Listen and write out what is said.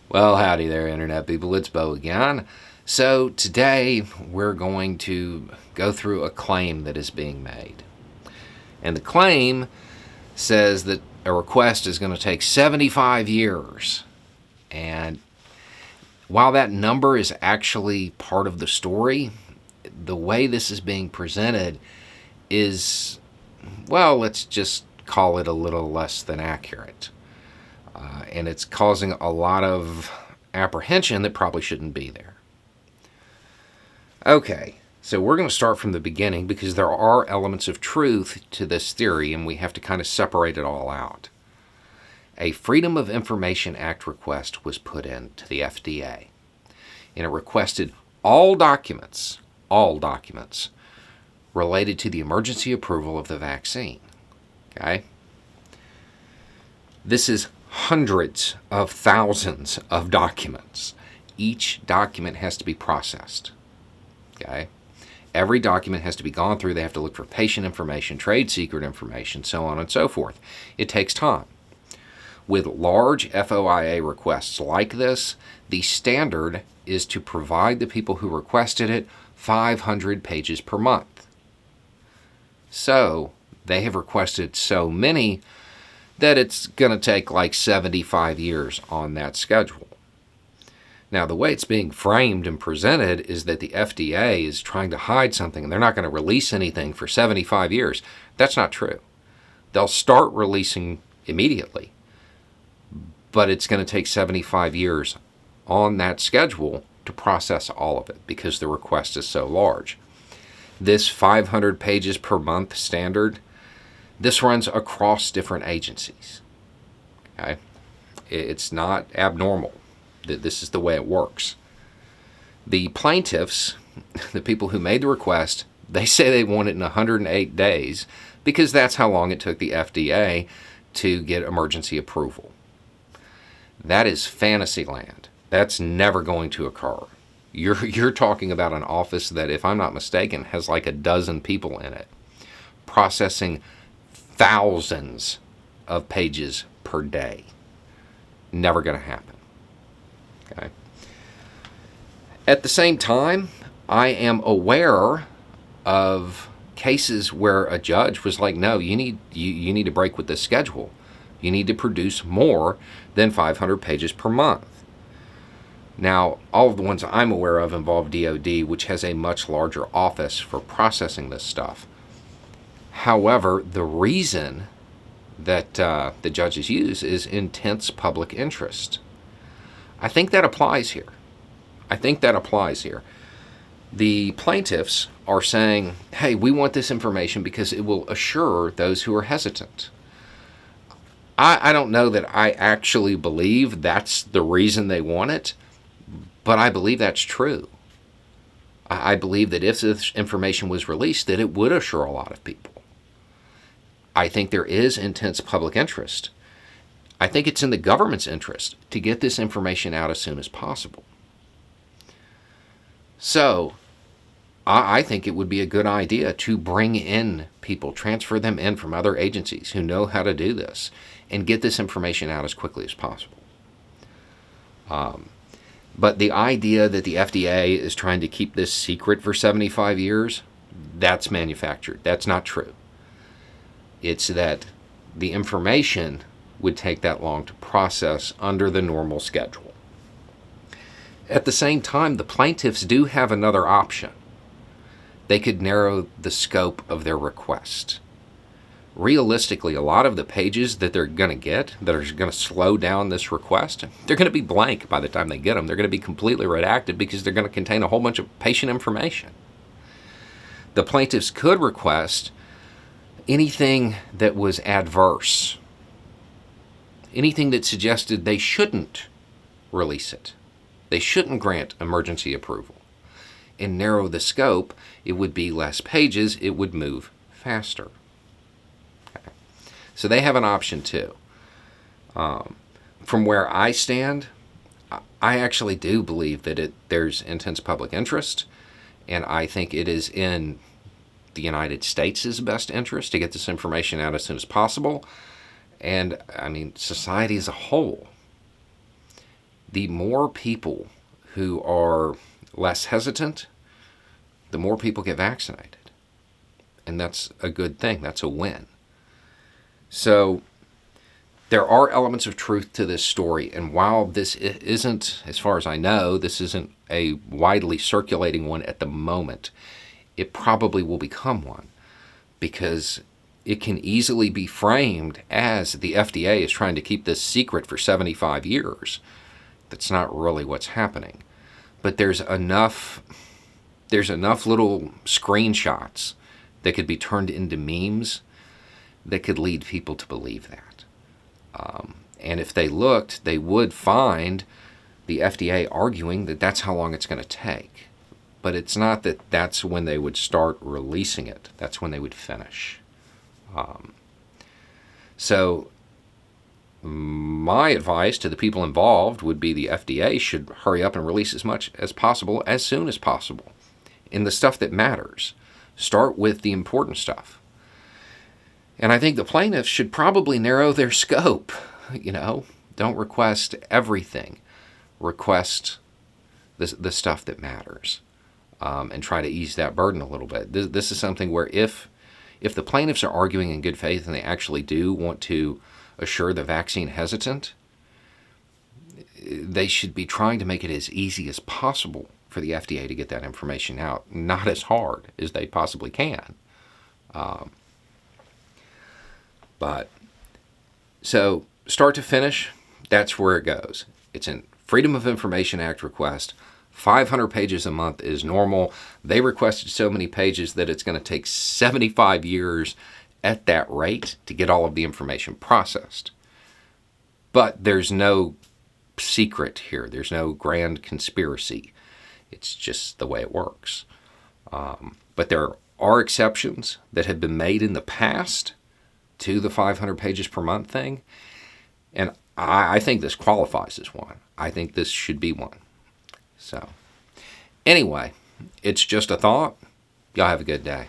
Well, howdy there, Internet people. It's Bo again. So, today we're going to go through a claim that is being made. And the claim says that a request is going to take 75 years. And while that number is actually part of the story, the way this is being presented is, well, let's just call it a little less than accurate. And it's causing a lot of apprehension that probably shouldn't be there. Okay, so we're going to start from the beginning because there are elements of truth to this theory and we have to kind of separate it all out. A Freedom of Information Act request was put in to the FDA, and it requested all documents related to the emergency approval of the vaccine. Okay? This is hundreds of thousands of documents. Each document has to be processed. Okay? Every document has to be gone through. They have to look for patient information, trade secret information, so on and so forth. It takes time. With large FOIA requests like this, the standard is to provide the people who requested it 500 pages per month. So, they have requested so many that it's going to take like 75 years on that schedule. Now, the way it's being framed and presented is that the FDA is trying to hide something and they're not going to release anything for 75 years. That's not true. They'll start releasing immediately, but it's going to take 75 years on that schedule to process all of it because the request is so large. This 500 pages per month standard, this runs across different agencies. Okay? It's not abnormal. This is the way it works. The plaintiffs, the people who made the request, they say they want it in 108 days because that's how long it took the FDA to get emergency approval. That is fantasy land. That's never going to occur. You're talking about an office that, if I'm not mistaken, has like a dozen people in it, processing thousands of pages per day. Never going to happen. Okay. At the same time, I am aware of cases where a judge was like, no, you need to break with this schedule. You need to produce more than 500 pages per month. Now, all of the ones I'm aware of involve DoD, which has a much larger office for processing this stuff. However, the reason that the judges use is intense public interest. I think that applies here. The plaintiffs are saying, hey, we want this information because it will assure those who are hesitant. I don't know that I actually believe that's the reason they want it, but I believe that's true. I believe that if this information was released, that it would assure a lot of people. I think there is intense public interest. I think it's in the government's interest to get this information out as soon as possible. So, I think it would be a good idea to bring in people, transfer them in from other agencies who know how to do this, and get this information out as quickly as possible. But the idea that the FDA is trying to keep this secret for 75 years, that's manufactured. That's not true. It's that the information would take that long to process under the normal schedule. At the same time, the plaintiffs do have another option. They could narrow the scope of their request. Realistically, a lot of the pages that they're going to get that are going to slow down this request, they're going to be blank by the time they get them. They're going to be completely redacted because they're going to contain a whole bunch of patient information. The plaintiffs could request anything that was adverse, anything that suggested they shouldn't release it. They shouldn't grant emergency approval. And narrow the scope, it would be less pages, it would move faster. Okay. So they have an option too. From where I stand, I actually do believe that there's intense public interest, and I think it is in the United States' best interest to get this information out as soon as possible. And, I mean, society as a whole. the more people who are less hesitant, the more people get vaccinated. And that's a good thing. That's a win. So there are elements of truth to this story. And while this isn't, as far as I know, this isn't a widely circulating one at the moment, it probably will become one, because it can easily be framed as the FDA is trying to keep this secret for 75 years. That's not really what's happening. But there's enough little screenshots that could be turned into memes that could lead people to believe that. And if they looked, they would find the FDA arguing that that's how long it's going to take. But it's not that that's when they would start releasing it. That's when they would finish. So my advice to the people involved would be the FDA should hurry up and release as much as possible, as soon as possible, in the stuff that matters. Start with the important stuff. And I think the plaintiffs should probably narrow their scope. Don't request everything. Request the stuff that matters, and try to ease that burden a little bit. This is something where if the plaintiffs are arguing in good faith and they actually do want to assure the vaccine hesitant, they should be trying to make it as easy as possible for the FDA to get that information out, not as hard as they possibly can. But so start to finish, that's where it goes. It's a Freedom of Information Act request. 500 pages a month is normal. They requested so many pages that it's going to take 75 years at that rate to get all of the information processed. But there's no secret here. There's no grand conspiracy. It's just the way it works. But there are exceptions that have been made in the past to the 500 pages per month thing. And I think this qualifies as one. I think this should be one. So, anyway, it's just a thought. Y'all have a good day.